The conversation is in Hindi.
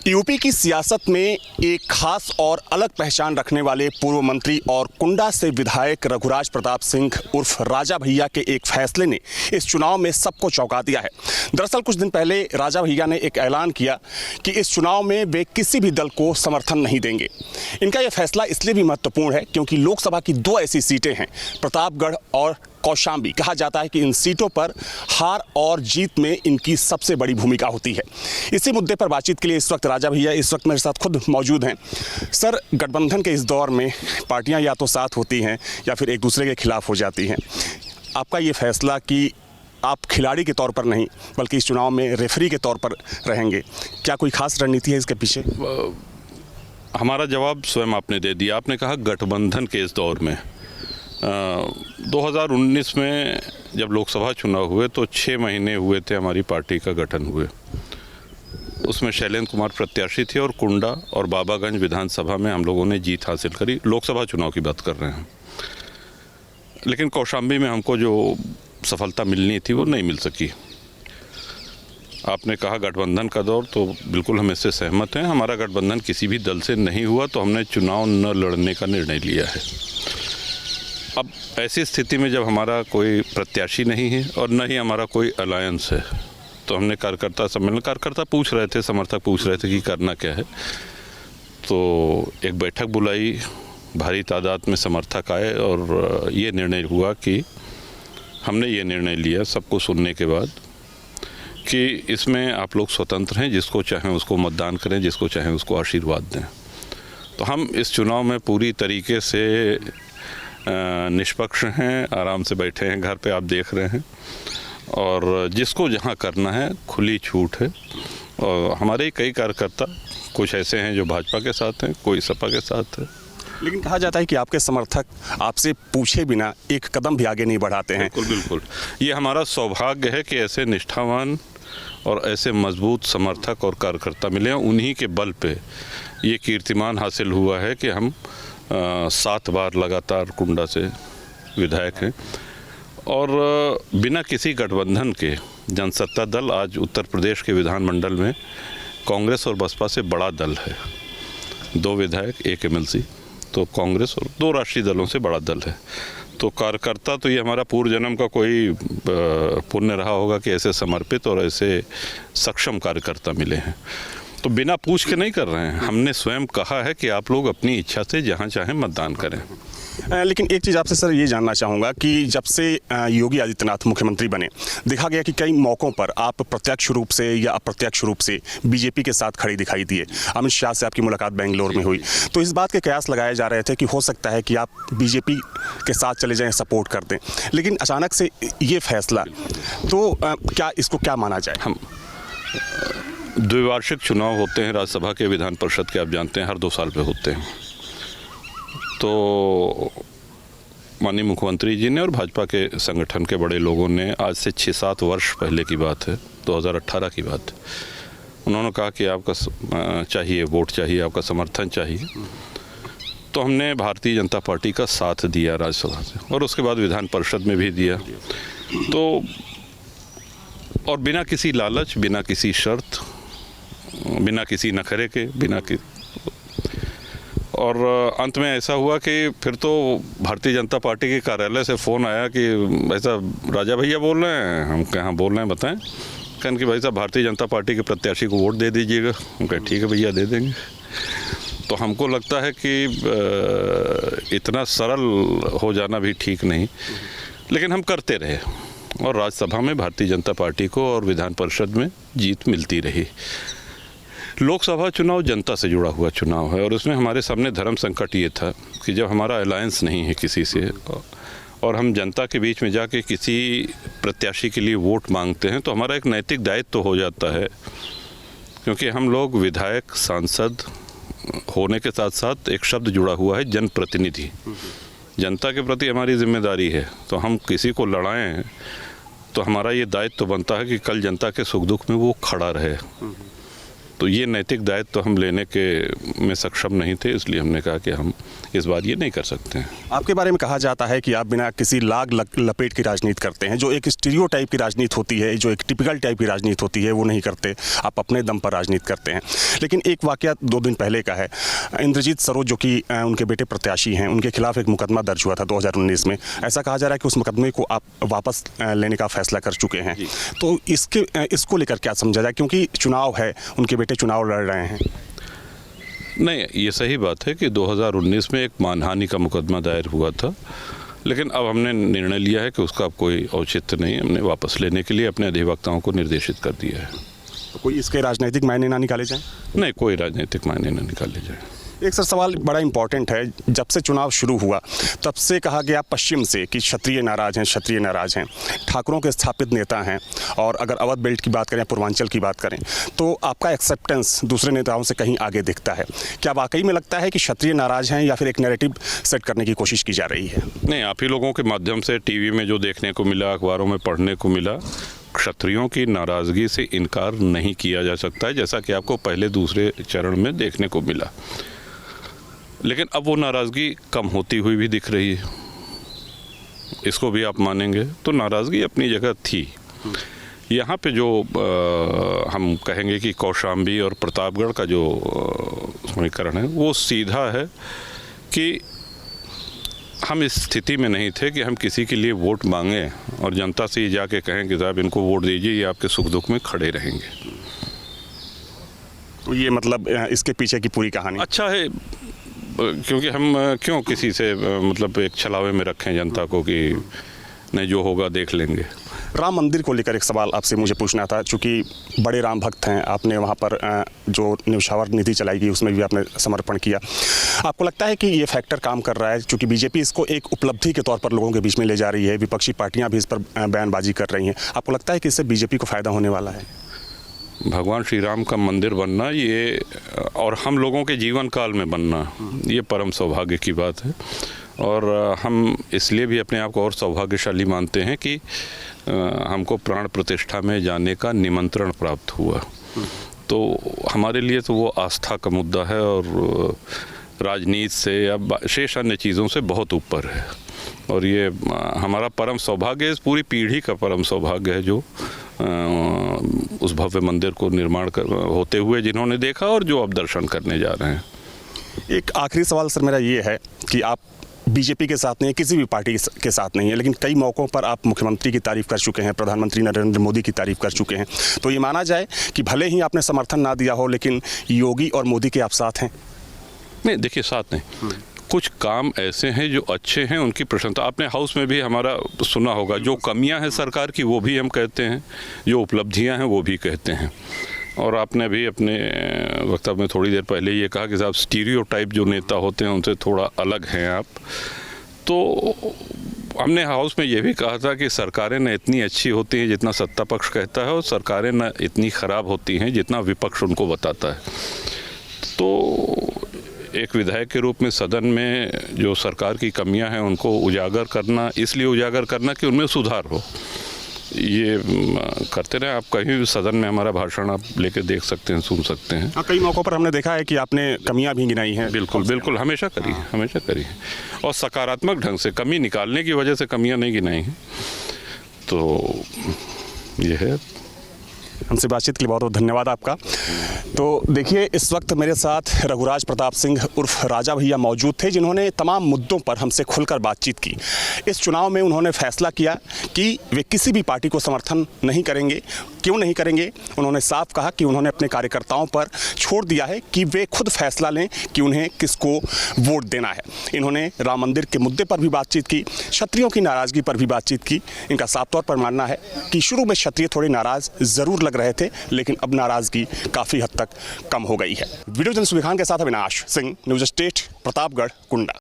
यूपी की सियासत में एक खास और अलग पहचान रखने वाले पूर्व मंत्री और कुंडा से विधायक रघुराज प्रताप सिंह उर्फ राजा भैया के एक फैसले ने इस चुनाव में सबको चौंका दिया है। दरअसल कुछ दिन पहले राजा भैया ने एक ऐलान किया कि इस चुनाव में वे किसी भी दल को समर्थन नहीं देंगे। इनका यह फैसला इसलिए भी महत्वपूर्ण है क्योंकि लोकसभा की दो ऐसी सीटें हैं, प्रतापगढ़ और कौशाम्बी। कहा जाता है कि इन सीटों पर हार और जीत में इनकी सबसे बड़ी भूमिका होती है। इसी मुद्दे पर बातचीत के लिए इस वक्त राजा भैया इस वक्त मेरे साथ खुद मौजूद हैं। सर, गठबंधन के इस दौर में पार्टियां या तो साथ होती हैं या फिर एक दूसरे के खिलाफ हो जाती हैं। आपका ये फैसला कि आप खिलाड़ी के तौर पर नहीं बल्कि इस चुनाव में रेफरी के तौर पर रहेंगे, क्या कोई खास रणनीति है इसके पीछे? हमारा जवाब स्वयं आपने दे दिया। आपने कहा गठबंधन के इस दौर में 2019 में जब लोकसभा चुनाव हुए तो 6 महीने हुए थे हमारी पार्टी का गठन हुए। उसमें शैलेंद्र कुमार प्रत्याशी थे और कुंडा और बाबागंज विधानसभा में हम लोगों ने जीत हासिल करी। लोकसभा चुनाव की बात कर रहे हैं। लेकिन कौशाम्बी में हमको जो सफलता मिलनी थी वो नहीं मिल सकी। आपने कहा गठबंधन का दौर, तो बिल्कुल हम इससे सहमत हैं। हमारा गठबंधन किसी भी दल से नहीं हुआ तो हमने चुनाव न लड़ने का निर्णय लिया है। अब ऐसी स्थिति में जब हमारा कोई प्रत्याशी नहीं है और न ही हमारा कोई अलायंस है तो हमने कार्यकर्ता सम्मेलन, कार्यकर्ता पूछ रहे थे, समर्थक पूछ रहे थे कि करना क्या है, तो एक बैठक बुलाई। भारी तादाद में समर्थक आए और ये निर्णय हुआ कि हमने ये निर्णय लिया सबको सुनने के बाद कि इसमें आप लोग स्वतंत्र हैं, जिसको चाहें उसको मतदान करें, जिसको चाहें उसको आशीर्वाद दें। तो हम इस चुनाव में पूरी तरीके से निष्पक्ष हैं, आराम से बैठे हैं, घर पे आप देख रहे हैं, और जिसको जहां करना है खुली छूट है। और हमारे कई कार्यकर्ता कुछ ऐसे हैं जो भाजपा के साथ हैं, कोई सपा के साथ है। लेकिन कहा जाता है कि आपके समर्थक आपसे पूछे बिना एक कदम भी आगे नहीं बढ़ाते हैं। बिल्कुल बिल्कुल, ये हमारा सौभाग्य है कि ऐसे निष्ठावान और ऐसे मजबूत समर्थक और कार्यकर्ता मिले हैं। उन्हीं के बल पे ये कीर्तिमान हासिल हुआ है कि हम 7 बार लगातार कुंडा से विधायक हैं और बिना किसी गठबंधन के जनसत्ता दल आज उत्तर प्रदेश के विधानमंडल में कांग्रेस और बसपा से बड़ा दल है। 2 विधायक, 1 MLC, तो कांग्रेस और 2 राष्ट्रीय दलों से बड़ा दल है। तो कार्यकर्ता तो ये हमारा पूर्व जन्म का कोई पुण्य रहा होगा कि ऐसे समर्पित और ऐसे सक्षम कार्यकर्ता मिले हैं। तो बिना पूछ के नहीं कर रहे हैं, हमने स्वयं कहा है कि आप लोग अपनी इच्छा से जहां चाहें मतदान करें। लेकिन एक चीज़ आपसे सर ये जानना चाहूँगा कि जब से योगी आदित्यनाथ मुख्यमंत्री बने, देखा गया कि कई मौक़ों पर आप प्रत्यक्ष रूप से या अप्रत्यक्ष रूप से बीजेपी के साथ खड़ी दिखाई दिए। अमित शाह से आपकी मुलाकात बेंगलोर में हुई, तो इस बात के कयास लगाए जा रहे थे कि हो सकता है कि आप बीजेपी के साथ चले जाएं, सपोर्ट कर दें। लेकिन अचानक से ये फैसला, तो क्या इसको क्या माना जाए? हम द्विवार्षिक चुनाव होते हैं राज्यसभा के, विधान परिषद के, आप जानते हैं हर 2 साल पे होते हैं। तो माननीय मुख्यमंत्री जी ने और भाजपा के संगठन के बड़े लोगों ने आज से 6-7 वर्ष पहले की बात है, 2018 की बात, उन्होंने कहा कि आपका चाहिए वोट, चाहिए आपका समर्थन चाहिए। तो हमने भारतीय जनता पार्टी का साथ दिया राज्यसभा से और उसके बाद विधान परिषद में भी दिया। तो और बिना किसी लालच, बिना किसी शर्त, बिना किसी नखरे के, और अंत में ऐसा हुआ कि फिर तो भारतीय जनता पार्टी के कार्यालय से फ़ोन आया कि ऐसा राजा भैया बोल रहे हैं। हम कहाँ बोल रहे हैं बताएं? कहने कि भाई साहब भारतीय जनता पार्टी के प्रत्याशी को वोट दे दीजिएगा। हम कहें ठीक है भैया, दे देंगे। तो हमको लगता है कि इतना सरल हो जाना भी ठीक नहीं, लेकिन हम करते रहे और राज्यसभा में भारतीय जनता पार्टी को और विधान परिषद में जीत मिलती रही। लोकसभा चुनाव जनता से जुड़ा हुआ चुनाव है और उसमें हमारे सामने धर्म संकट ये था कि जब हमारा अलायंस नहीं है किसी से और हम जनता के बीच में जाके किसी प्रत्याशी के लिए वोट मांगते हैं तो हमारा एक नैतिक दायित्व तो हो जाता है, क्योंकि हम लोग विधायक, सांसद होने के साथ साथ एक शब्द जुड़ा हुआ है जनप्रतिनिधि। जनता के प्रति हमारी जिम्मेदारी है, तो हम किसी को लड़ाएं तो हमारा ये दायित्व तो बनता है कि कल जनता के सुख दुख में वो खड़ा रहे। तो ये नैतिक दायित्व तो हम लेने के में सक्षम नहीं थे, इसलिए हमने कहा कि हम इस बार ये नहीं कर सकते हैं। आपके बारे में कहा जाता है कि आप बिना किसी लाग लपेट की राजनीति करते हैं, जो एक स्टीरियोटाइप की राजनीति होती है, जो एक टिपिकल टाइप की राजनीति होती है, वो नहीं करते, आप अपने दम पर राजनीति करते हैं। लेकिन एक वाकया 2 दिन पहले का है, इंद्रजीत सरोज जो कि उनके बेटे प्रत्याशी हैं, उनके खिलाफ एक मुकदमा दर्ज हुआ था 2019 में। ऐसा कहा जा रहा है कि उस मुकदमे को आप वापस लेने का फैसला कर चुके हैं, तो इसको लेकर क्या समझा जाए, क्योंकि चुनाव है, उनके बेटे चुनाव लड़ रहे हैं। नहीं, ये सही बात है कि 2019 में एक मानहानि का मुकदमा दायर हुआ था, लेकिन अब हमने निर्णय लिया है कि उसका अब कोई औचित्य नहीं, हमने वापस लेने के लिए अपने अधिवक्ताओं को निर्देशित कर दिया है। तो कोई इसके राजनीतिक मायने ना निकाले जाएं? नहीं, कोई राजनीतिक मायने ना निकाले जाए। एक सर सवाल बड़ा इंपॉर्टेंट है, जब से चुनाव शुरू हुआ तब से कहा गया पश्चिम से कि क्षत्रिय नाराज हैं, क्षत्रिय नाराज हैं, ठाकुरों के स्थापित नेता हैं, और अगर अवध बेल्ट की बात करें, पूर्वांचल की बात करें, तो आपका एक्सेप्टेंस दूसरे नेताओं से कहीं आगे दिखता है। क्या वाकई में लगता है कि क्षत्रिय नाराज हैं, या फिर एक नैरेटिव सेट करने की कोशिश की जा रही है? नहीं, आप ही लोगों के माध्यम से टीवी में जो देखने को मिला, अखबारों में पढ़ने को मिला, क्षत्रियों की नाराज़गी से इनकार नहीं किया जा सकता है, जैसा कि आपको पहले दूसरे चरण में देखने को मिला। लेकिन अब वो नाराज़गी कम होती हुई भी दिख रही है, इसको भी आप मानेंगे, तो नाराज़गी अपनी जगह थी। यहाँ पे जो हम कहेंगे कि कौशाम्बी और प्रतापगढ़ का जो समीकरण है, वो सीधा है कि हम इस स्थिति में नहीं थे कि हम किसी के लिए वोट मांगें और जनता से जाके कहें कि साहब इनको वोट दीजिए, ये आपके सुख दुख में खड़े रहेंगे। तो ये मतलब इसके पीछे की पूरी कहानी अच्छा है, क्योंकि हम क्यों किसी से मतलब एक छलावे में रखें जनता को कि नहीं, जो होगा देख लेंगे। राम मंदिर को लेकर एक सवाल आपसे मुझे पूछना था, चूँकि बड़े राम भक्त हैं, आपने वहाँ पर जो न्यौछावर निधि चलाई गई उसमें भी आपने समर्पण किया। आपको लगता है कि ये फैक्टर काम कर रहा है, चूँकि बीजेपी इसको एक उपलब्धि के तौर पर लोगों के बीच में ले जा रही है, विपक्षी पार्टियाँ भी इस पर बयानबाजी कर रही हैं, आपको लगता है कि इससे बीजेपी को फ़ायदा होने वाला है? भगवान श्री राम का मंदिर बनना ये, और हम लोगों के जीवन काल में बनना, ये परम सौभाग्य की बात है, और हम इसलिए भी अपने आप को और सौभाग्यशाली मानते हैं कि हमको प्राण प्रतिष्ठा में जाने का निमंत्रण प्राप्त हुआ। तो हमारे लिए तो वो आस्था का मुद्दा है, और राजनीति से या शेष अन्य चीज़ों से बहुत ऊपर है, और ये हमारा परम सौभाग्य, इस पूरी पीढ़ी का परम सौभाग्य है, जो उस भव्य मंदिर को निर्माण होते हुए जिन्होंने देखा और जो अब दर्शन करने जा रहे हैं। एक आखिरी सवाल सर मेरा ये है कि आप बीजेपी के साथ नहीं है, किसी भी पार्टी के साथ नहीं है, लेकिन कई मौक़ों पर आप मुख्यमंत्री की तारीफ़ कर चुके हैं, प्रधानमंत्री नरेंद्र मोदी की तारीफ़ कर चुके हैं, तो ये माना जाए कि भले ही आपने समर्थन ना दिया हो, लेकिन योगी और मोदी के आप साथ हैं? नहीं, देखिए, साथ नहीं, कुछ काम ऐसे हैं जो अच्छे हैं, उनकी प्रशंसा आपने हाउस में भी हमारा सुना होगा। जो कमियां हैं सरकार की वो भी हम कहते हैं, जो उपलब्धियां हैं वो भी कहते हैं। और आपने भी अपने वक्तव्य में थोड़ी देर पहले ये कहा कि साहब स्टीरियोटाइप जो नेता होते हैं उनसे थोड़ा अलग हैं आप। तो हमने हाउस में ये भी कहा था कि सरकारें न इतनी अच्छी होती हैं जितना सत्ता पक्ष कहता है, और सरकारें न इतनी ख़राब होती हैं जितना विपक्ष उनको बताता है। तो एक विधायक के रूप में सदन में जो सरकार की कमियां हैं उनको उजागर करना, इसलिए उजागर करना कि उनमें सुधार हो, ये करते रहे। आप कहीं भी सदन में हमारा भाषण आप लेके देख सकते हैं, सुन सकते हैं। कई मौक़ों पर हमने देखा है कि आपने कमियां भी गिनाई हैं। बिल्कुल बिल्कुल, हमेशा करी है, हमेशा करी है, और सकारात्मक ढंग से, कमी निकालने की वजह से कमियां नहीं गिनाई हैं। तो ये है। हमसे बातचीत के लिए बहुत बहुत धन्यवाद आपका। तो देखिए, इस वक्त मेरे साथ रघुराज प्रताप सिंह उर्फ राजा भैया मौजूद थे, जिन्होंने तमाम मुद्दों पर हमसे खुलकर बातचीत की। इस चुनाव में उन्होंने फैसला किया कि वे किसी भी पार्टी को समर्थन नहीं करेंगे। क्यों नहीं करेंगे? उन्होंने साफ कहा कि उन्होंने अपने कार्यकर्ताओं पर छोड़ दिया है कि वे खुद फैसला लें कि उन्हें किसको वोट देना है। इन्होंने राम मंदिर के मुद्दे पर भी बातचीत की, क्षत्रियों की नाराज़गी पर भी बातचीत की। इनका साफ तौर पर मानना है कि शुरू में क्षत्रिय थोड़े नाराज़ ज़रूर लग रहे थे, लेकिन अब नाराज़गी काफ़ी हद तक कम हो गई है। वीडियो जर्नलिस्ट सुलेखान के साथ अविनाश सिंह, न्यूज़ स्टेट, प्रतापगढ़, कुंडा।